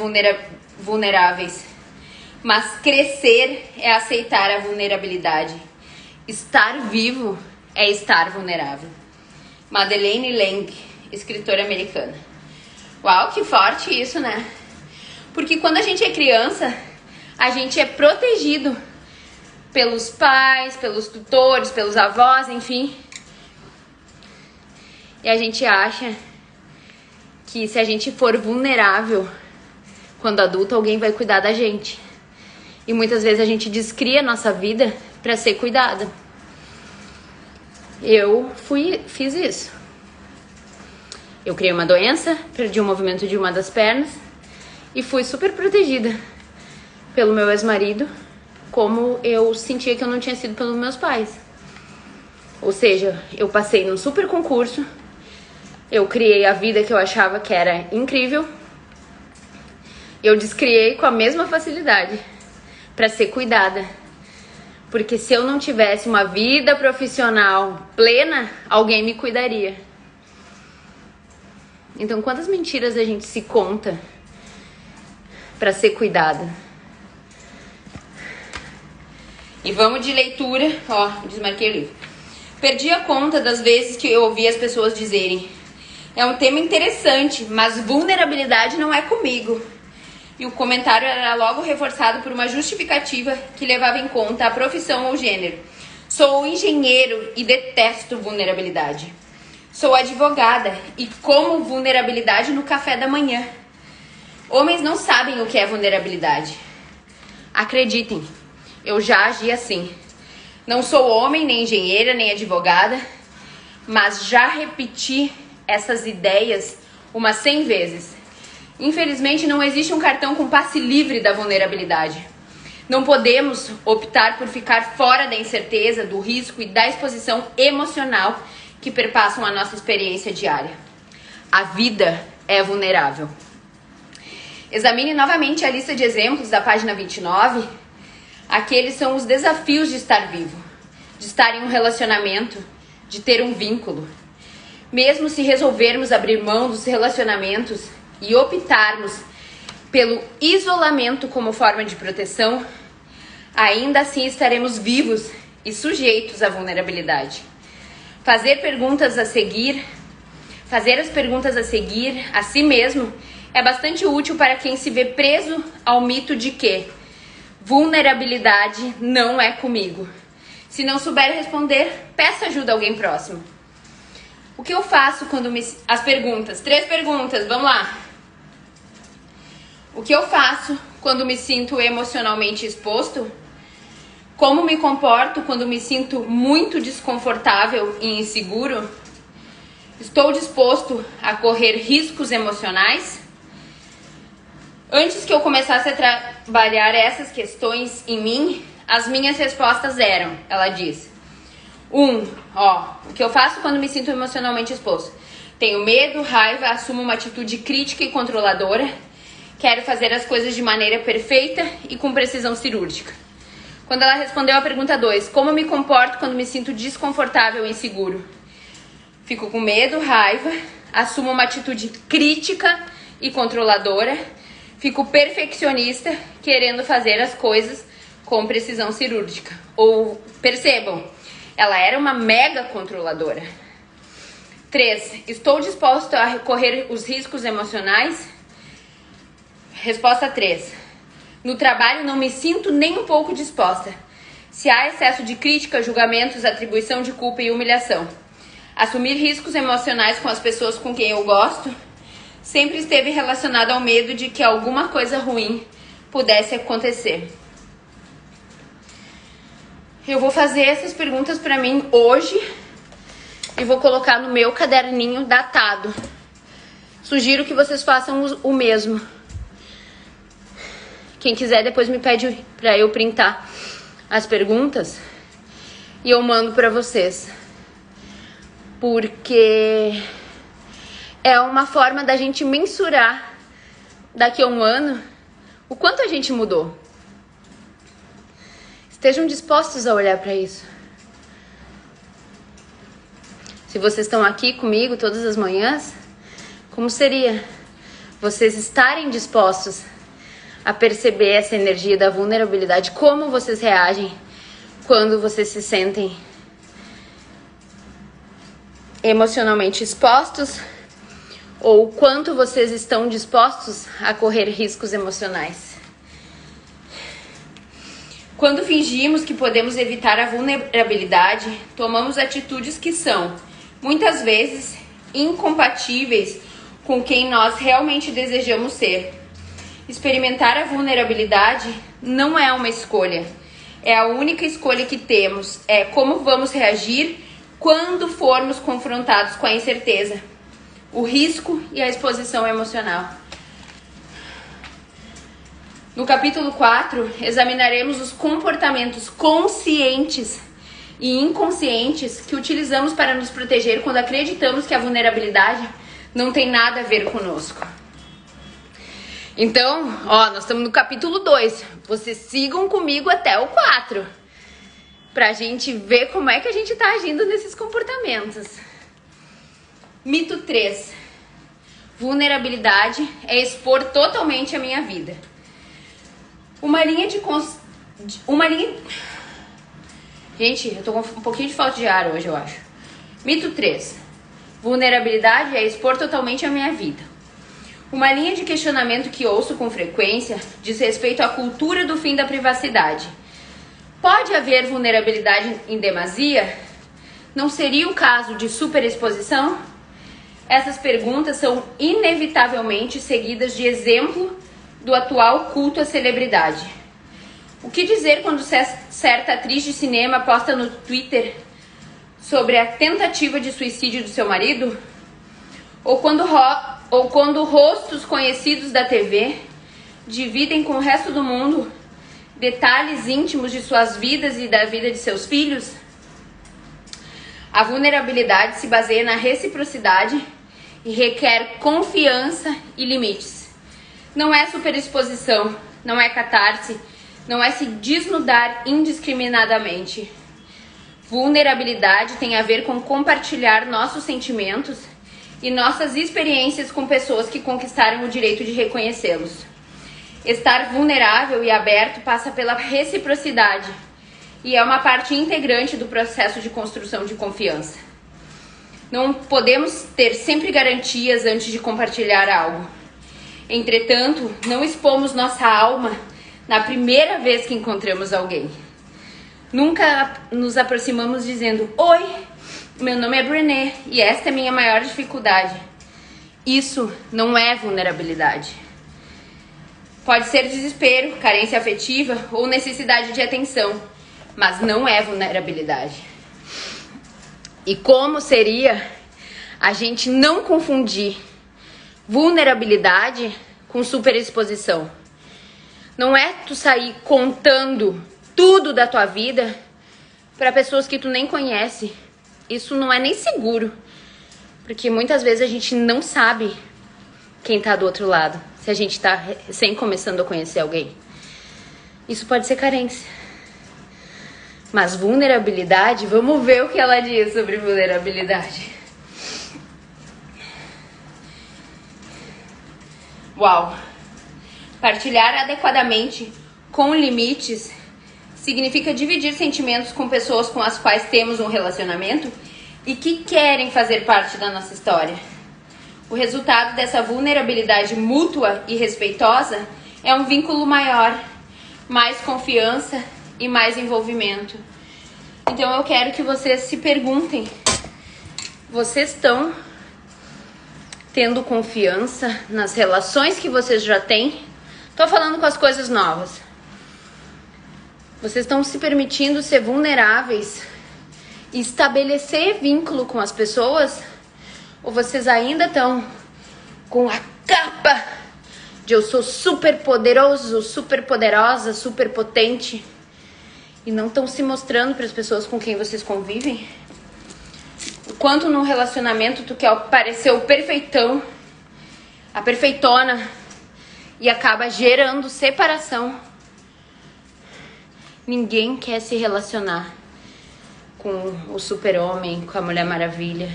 vulneráveis. Mas crescer é aceitar a vulnerabilidade. Estar vivo é estar vulnerável. Madeleine Lang, escritora americana. Uau, que forte isso, né? Porque quando a gente é criança, a gente é protegido pelos pais, pelos tutores, pelos avós, enfim. E a gente acha que se a gente for vulnerável, quando adulto, alguém vai cuidar da gente. E muitas vezes a gente descria a nossa vida para ser cuidada. Eu fiz isso. Eu criei uma doença, perdi o movimento de uma das pernas e fui super protegida pelo meu ex-marido, como eu sentia que eu não tinha sido pelos meus pais. Ou seja, eu passei num super concurso, eu criei a vida que eu achava que era incrível, eu descriei com a mesma facilidade para ser cuidada. Porque se eu não tivesse uma vida profissional plena, alguém me cuidaria. Então, quantas mentiras a gente se conta para ser cuidada? E vamos de leitura. Ó, desmarquei o livro. Perdi a conta das vezes que eu ouvi as pessoas dizerem: é um tema interessante, mas vulnerabilidade não é comigo. E o comentário era logo reforçado por uma justificativa que levava em conta a profissão ou gênero. Sou engenheiro e detesto vulnerabilidade. Sou advogada e como vulnerabilidade no café da manhã. Homens não sabem o que é vulnerabilidade. Acreditem, eu já agi assim. Não sou homem, nem engenheira, nem advogada, mas já repeti essas ideias umas 100 vezes. Infelizmente, não existe um cartão com passe livre da vulnerabilidade. Não podemos optar por ficar fora da incerteza, do risco e da exposição emocional que perpassam a nossa experiência diária. A vida é vulnerável. Examine novamente a lista de exemplos da página 29. Aqueles são os desafios de estar vivo, de estar em um relacionamento, de ter um vínculo. Mesmo se resolvermos abrir mão dos relacionamentos e optarmos pelo isolamento como forma de proteção, ainda assim estaremos vivos e sujeitos à vulnerabilidade. Fazer as perguntas a seguir a si mesmo é bastante útil para quem se vê preso ao mito de que vulnerabilidade não é comigo. Se não souber responder, peça ajuda a alguém próximo. O que eu faço quando As perguntas. 3 perguntas, vamos lá. O que eu faço quando me sinto emocionalmente exposto? Como me comporto quando me sinto muito desconfortável e inseguro? Estou disposto a correr riscos emocionais? Antes que eu começasse a trabalhar essas questões em mim, as minhas respostas eram, ela diz: o que eu faço quando me sinto emocionalmente exposto? Tenho medo, raiva, assumo uma atitude crítica e controladora, quero fazer as coisas de maneira perfeita e com precisão cirúrgica. Quando ela respondeu a pergunta 2, como me comporto quando me sinto desconfortável e inseguro? Fico com medo, raiva, assumo uma atitude crítica e controladora, fico perfeccionista, querendo fazer as coisas com precisão cirúrgica. Ou, percebam, ela era uma mega controladora. 3. Estou disposto a correr os riscos emocionais? Resposta 3. No trabalho não me sinto nem um pouco disposta. Se há excesso de crítica, julgamentos, atribuição de culpa e humilhação. Assumir riscos emocionais com as pessoas com quem eu gosto sempre esteve relacionado ao medo de que alguma coisa ruim pudesse acontecer. Eu vou fazer essas perguntas para mim hoje e vou colocar no meu caderninho datado. Sugiro que vocês façam o mesmo. Quem quiser depois me pede para eu printar as perguntas e eu mando para vocês. Porque é uma forma da gente mensurar daqui a um ano o quanto a gente mudou. Estejam dispostos a olhar para isso. Se vocês estão aqui comigo todas as manhãs, como seria vocês estarem dispostos a perceber essa energia da vulnerabilidade? Como vocês reagem quando vocês se sentem emocionalmente expostos? Ou quanto vocês estão dispostos a correr riscos emocionais? Quando fingimos que podemos evitar a vulnerabilidade, tomamos atitudes que são, muitas vezes, incompatíveis com quem nós realmente desejamos ser. Experimentar a vulnerabilidade não é uma escolha. É a única escolha que temos. É como vamos reagir quando formos confrontados com a incerteza, o risco e a exposição emocional. No capítulo 4, examinaremos os comportamentos conscientes e inconscientes que utilizamos para nos proteger quando acreditamos que a vulnerabilidade não tem nada a ver conosco. Então, nós estamos no capítulo 2. Vocês sigam comigo até o 4. Pra gente ver como é que a gente tá agindo nesses comportamentos. Mito 3. Vulnerabilidade é expor totalmente a minha vida. Gente, eu tô com um pouquinho de falta de ar hoje, eu acho. Mito 3. Vulnerabilidade é expor totalmente a minha vida. Uma linha de questionamento que ouço com frequência diz respeito à cultura do fim da privacidade. Pode haver vulnerabilidade em demasia? Não seria o caso de superexposição? Essas perguntas são inevitavelmente seguidas de exemplo do atual culto à celebridade. O que dizer quando certa atriz de cinema posta no Twitter sobre a tentativa de suicídio do seu marido? Ou quando rostos conhecidos da TV dividem com o resto do mundo detalhes íntimos de suas vidas e da vida de seus filhos? A vulnerabilidade se baseia na reciprocidade e requer confiança e limites. Não é superexposição, não é catarse, não é se desnudar indiscriminadamente. Vulnerabilidade tem a ver com compartilhar nossos sentimentos e nossas experiências com pessoas que conquistaram o direito de reconhecê-los. Estar vulnerável e aberto passa pela reciprocidade e é uma parte integrante do processo de construção de confiança. Não podemos ter sempre garantias antes de compartilhar algo. Entretanto, não expomos nossa alma na primeira vez que encontramos alguém. Nunca nos aproximamos dizendo: oi, meu nome é Brené e esta é minha maior dificuldade. Isso não é vulnerabilidade. Pode ser desespero, carência afetiva ou necessidade de atenção, mas não é vulnerabilidade. E como seria a gente não confundir vulnerabilidade com superexposição? Não é tu sair contando tudo da tua vida para pessoas que tu nem conhece. Isso não é nem seguro, porque muitas vezes a gente não sabe quem tá do outro lado, se a gente tá recém começando a conhecer alguém. Isso pode ser carência. Mas vulnerabilidade, vamos ver o que ela diz sobre vulnerabilidade. Uau! Partilhar adequadamente, com limites, significa dividir sentimentos com pessoas com as quais temos um relacionamento e que querem fazer parte da nossa história. O resultado dessa vulnerabilidade mútua e respeitosa é um vínculo maior, mais confiança e mais envolvimento. Então eu quero que vocês se perguntem: vocês estão tendo confiança nas relações que vocês já têm? Tô falando com as coisas novas. Vocês estão se permitindo ser vulneráveis e estabelecer vínculo com as pessoas? Ou vocês ainda estão com a capa de eu sou super poderoso, super poderosa, super potente e não estão se mostrando para as pessoas com quem vocês convivem? O quanto no relacionamento tu quer parecer o perfeitão, a perfeitona, e acaba gerando separação. Ninguém quer se relacionar com o super-homem, com a Mulher Maravilha.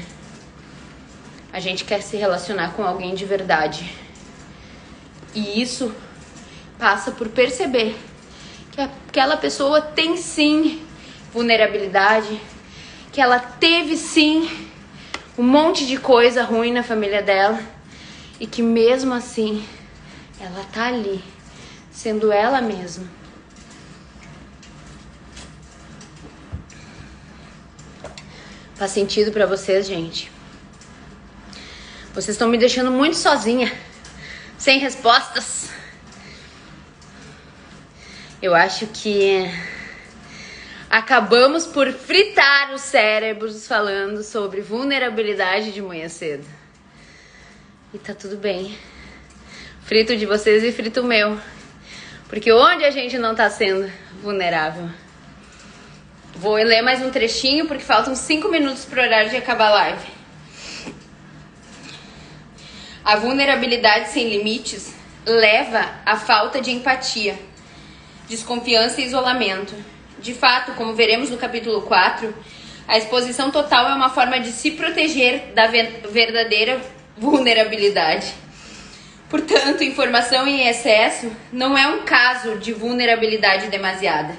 A gente quer se relacionar com alguém de verdade. E isso passa por perceber que aquela pessoa tem sim vulnerabilidade, que ela teve sim um monte de coisa ruim na família dela e que mesmo assim ela tá ali, sendo ela mesma. Faz sentido pra vocês, gente? Vocês estão me deixando muito sozinha, sem respostas. Eu acho que acabamos por fritar os cérebros falando sobre vulnerabilidade de manhã cedo. E tá tudo bem. Frito de vocês e frito o meu. Porque onde a gente não tá sendo vulnerável? Vou ler mais um trechinho porque faltam 5 minutos pro horário de acabar a live. A vulnerabilidade sem limites leva à falta de empatia, desconfiança e isolamento. De fato, como veremos no capítulo 4, a exposição total é uma forma de se proteger da verdadeira vulnerabilidade. Portanto, informação em excesso não é um caso de vulnerabilidade demasiada,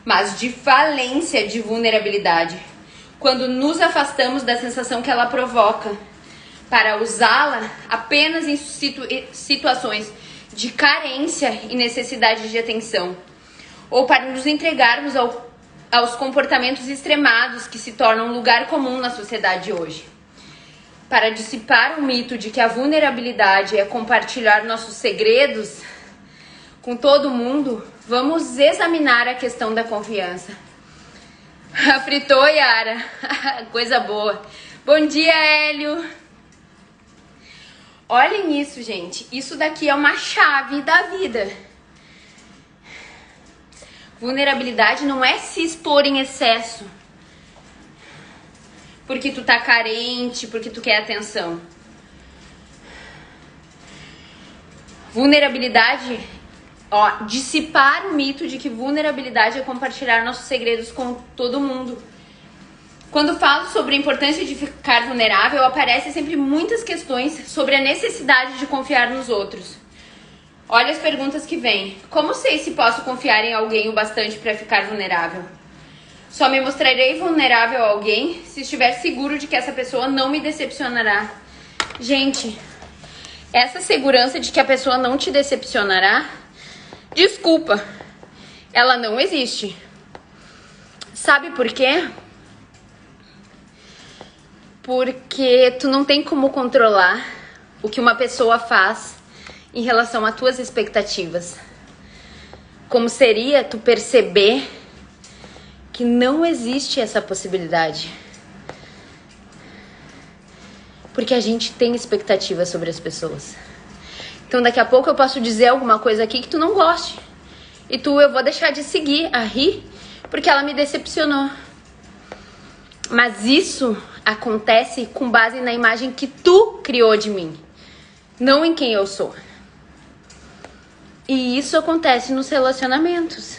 mas de falência de vulnerabilidade, quando nos afastamos da sensação que ela provoca, para usá-la apenas em situações de carência e necessidade de atenção, ou para nos entregarmos aos comportamentos extremados que se tornam um lugar comum na sociedade hoje. Para dissipar o mito de que a vulnerabilidade é compartilhar nossos segredos com todo mundo, vamos examinar a questão da confiança. Fritou, Yara. Coisa boa. Bom dia, Hélio. Olhem isso, gente. Isso daqui é uma chave da vida. Vulnerabilidade não é se expor em excesso porque tu tá carente, porque tu quer atenção. Vulnerabilidade, dissipar o mito de que vulnerabilidade é compartilhar nossos segredos com todo mundo. Quando falo sobre a importância de ficar vulnerável, aparecem sempre muitas questões sobre a necessidade de confiar nos outros. Olha as perguntas que vêm. Como sei se posso confiar em alguém o bastante para ficar vulnerável? Só me mostrarei vulnerável a alguém se estiver seguro de que essa pessoa não me decepcionará. Gente, essa segurança de que a pessoa não te decepcionará, desculpa, ela não existe. Sabe por quê? Porque tu não tem como controlar o que uma pessoa faz em relação às tuas expectativas. Como seria tu perceber que não existe essa possibilidade? Porque a gente tem expectativas sobre as pessoas. Então daqui a pouco eu posso dizer alguma coisa aqui que tu não goste. E eu vou deixar de seguir a rir porque ela me decepcionou. Mas isso acontece com base na imagem que tu criou de mim, não em quem eu sou. E isso acontece nos relacionamentos.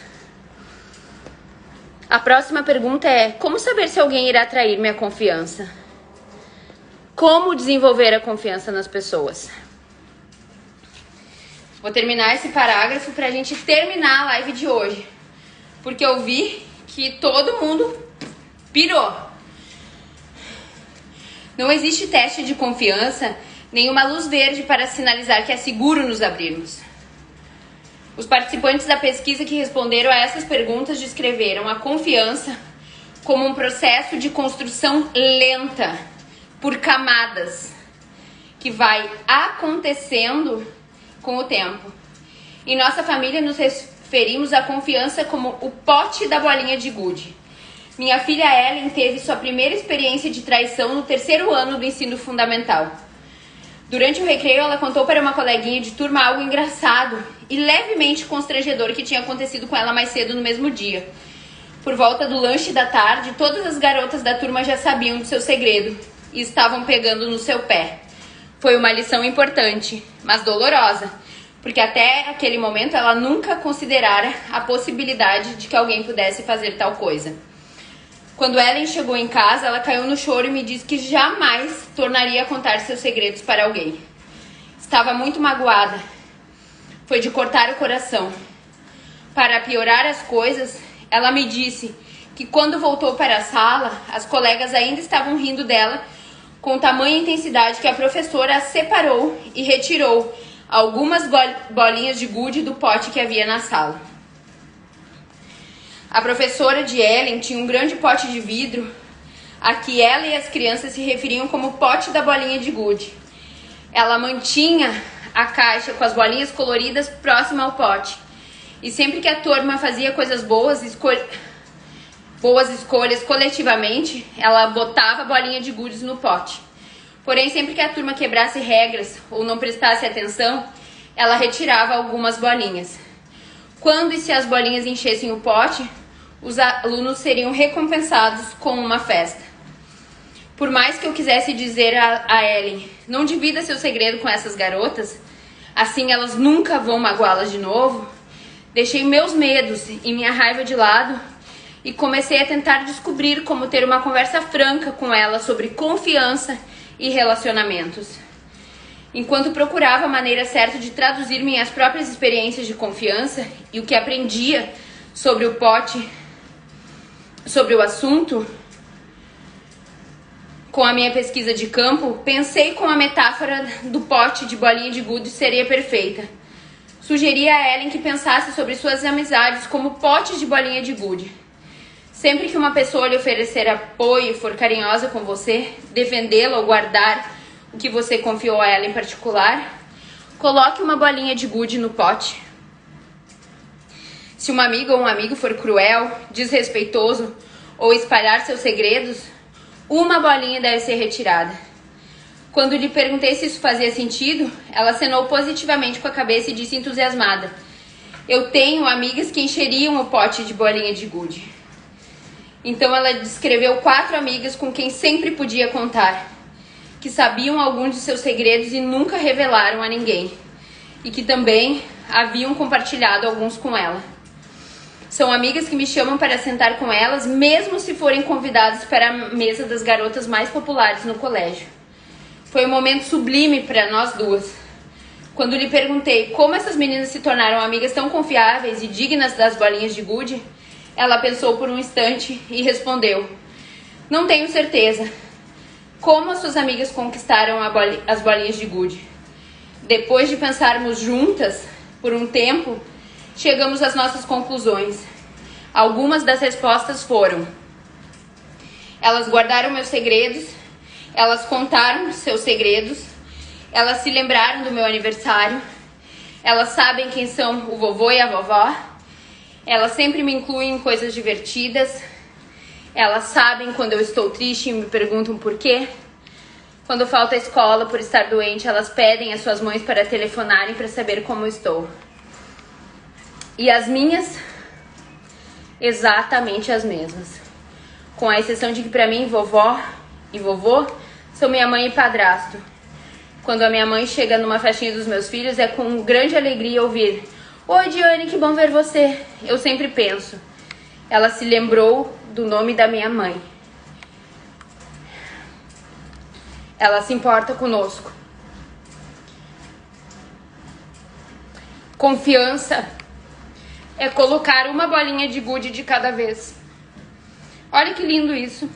A próxima pergunta é: como saber se alguém irá atrair minha confiança? Como desenvolver a confiança nas pessoas? Vou terminar esse parágrafo para a gente terminar a live de hoje, porque eu vi que todo mundo pirou. Não existe teste de confiança, nenhuma luz verde para sinalizar que é seguro nos abrirmos. Os participantes da pesquisa que responderam a essas perguntas descreveram a confiança como um processo de construção lenta, por camadas, que vai acontecendo com o tempo. Em nossa família nos referimos à confiança como o pote da bolinha de gude. Minha filha Ellen teve sua primeira experiência de traição no 3º ano do ensino fundamental. Durante o recreio, ela contou para uma coleguinha de turma algo engraçado e levemente constrangedor que tinha acontecido com ela mais cedo no mesmo dia. Por volta do lanche da tarde, todas as garotas da turma já sabiam do seu segredo e estavam pegando no seu pé. Foi uma lição importante, mas dolorosa, porque até aquele momento ela nunca considerara a possibilidade de que alguém pudesse fazer tal coisa. Quando Ellen chegou em casa, ela caiu no choro e me disse que jamais tornaria a contar seus segredos para alguém. Estava muito magoada. Foi de cortar o coração. Para piorar as coisas, ela me disse que quando voltou para a sala, as colegas ainda estavam rindo dela com tamanha intensidade que a professora a separou e retirou algumas bolinhas de gude do pote que havia na sala. A professora de Ellen tinha um grande pote de vidro a que ela e as crianças se referiam como pote da bolinha de gude. Ela mantinha a caixa com as bolinhas coloridas próxima ao pote. E sempre que a turma fazia coisas boas escolhas coletivamente, ela botava a bolinha de gudes no pote. Porém, sempre que a turma quebrasse regras ou não prestasse atenção, ela retirava algumas bolinhas. Quando e se as bolinhas enchessem o pote, os alunos seriam recompensados com uma festa. Por mais que eu quisesse dizer a Ellen, não divida seu segredo com essas garotas, assim elas nunca vão magoá-las de novo, deixei meus medos e minha raiva de lado e comecei a tentar descobrir como ter uma conversa franca com ela sobre confiança e relacionamentos. Enquanto procurava a maneira certa de traduzir minhas próprias experiências de confiança e o que aprendia sobre o pote, sobre o assunto, com a minha pesquisa de campo, pensei com a metáfora do pote de bolinha de gude seria perfeita. Sugeri a Ellen que pensasse sobre suas amizades como potes de bolinha de gude. Sempre que uma pessoa lhe oferecer apoio e for carinhosa com você, defendê-la ou guardar o que você confiou a ela em particular, coloque uma bolinha de gude no pote. Se uma amiga ou um amigo for cruel, desrespeitoso ou espalhar seus segredos, uma bolinha deve ser retirada. Quando lhe perguntei se isso fazia sentido, ela acenou positivamente com a cabeça e disse entusiasmada: eu tenho amigas que encheriam o pote de bolinha de gude. Então ela descreveu 4 amigas com quem sempre podia contar, que sabiam alguns de seus segredos e nunca revelaram a ninguém, e que também haviam compartilhado alguns com ela. São amigas que me chamam para sentar com elas, mesmo se forem convidadas para a mesa das garotas mais populares no colégio. Foi um momento sublime para nós duas. Quando lhe perguntei como essas meninas se tornaram amigas tão confiáveis e dignas das bolinhas de gude, ela pensou por um instante e respondeu: não tenho certeza. Como as suas amigas conquistaram as bolinhas de gude? Depois de pensarmos juntas por um tempo, chegamos às nossas conclusões. Algumas das respostas foram: elas guardaram meus segredos, elas contaram seus segredos, elas se lembraram do meu aniversário, elas sabem quem são o vovô e a vovó, elas sempre me incluem em coisas divertidas, elas sabem quando eu estou triste e me perguntam por quê. Quando falta a escola por estar doente, elas pedem às suas mães para telefonarem para saber como eu estou. E as minhas, exatamente as mesmas. Com a exceção de que para mim, vovó e vovô são minha mãe e padrasto. Quando a minha mãe chega numa festinha dos meus filhos, é com grande alegria ouvir: oi, Diane, que bom ver você. Eu sempre penso: ela se lembrou do nome da minha mãe. Ela se importa conosco. Confiança é colocar uma bolinha de gude de cada vez. Olha que lindo isso.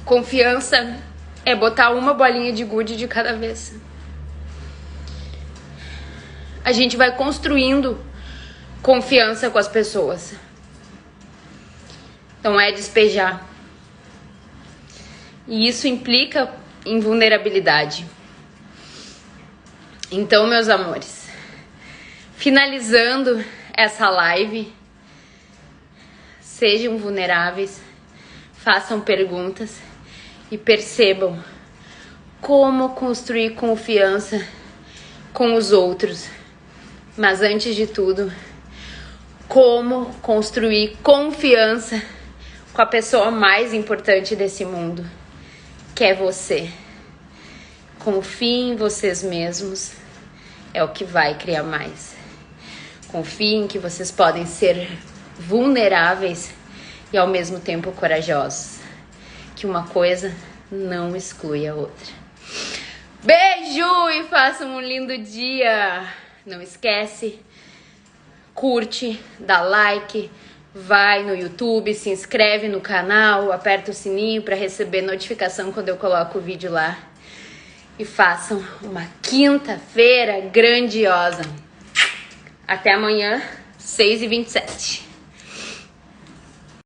Confiança é botar uma bolinha de gude de cada vez. A gente vai construindo confiança com as pessoas. Então é despejar. E isso implica em vulnerabilidade. Então, meus amores, finalizando essa live, sejam vulneráveis, façam perguntas e percebam como construir confiança com os outros. Mas antes de tudo, como construir confiança com a pessoa mais importante desse mundo, que é você. Confiem em vocês mesmos, é o que vai criar mais. Confiem que vocês podem ser vulneráveis e ao mesmo tempo corajosos. Que uma coisa não exclui a outra. Beijo e façam um lindo dia. Não esquece, curte, dá like, vai no YouTube, se inscreve no canal, aperta o sininho para receber notificação quando eu coloco o vídeo lá. E façam uma quinta-feira grandiosa. Até amanhã, 6h27.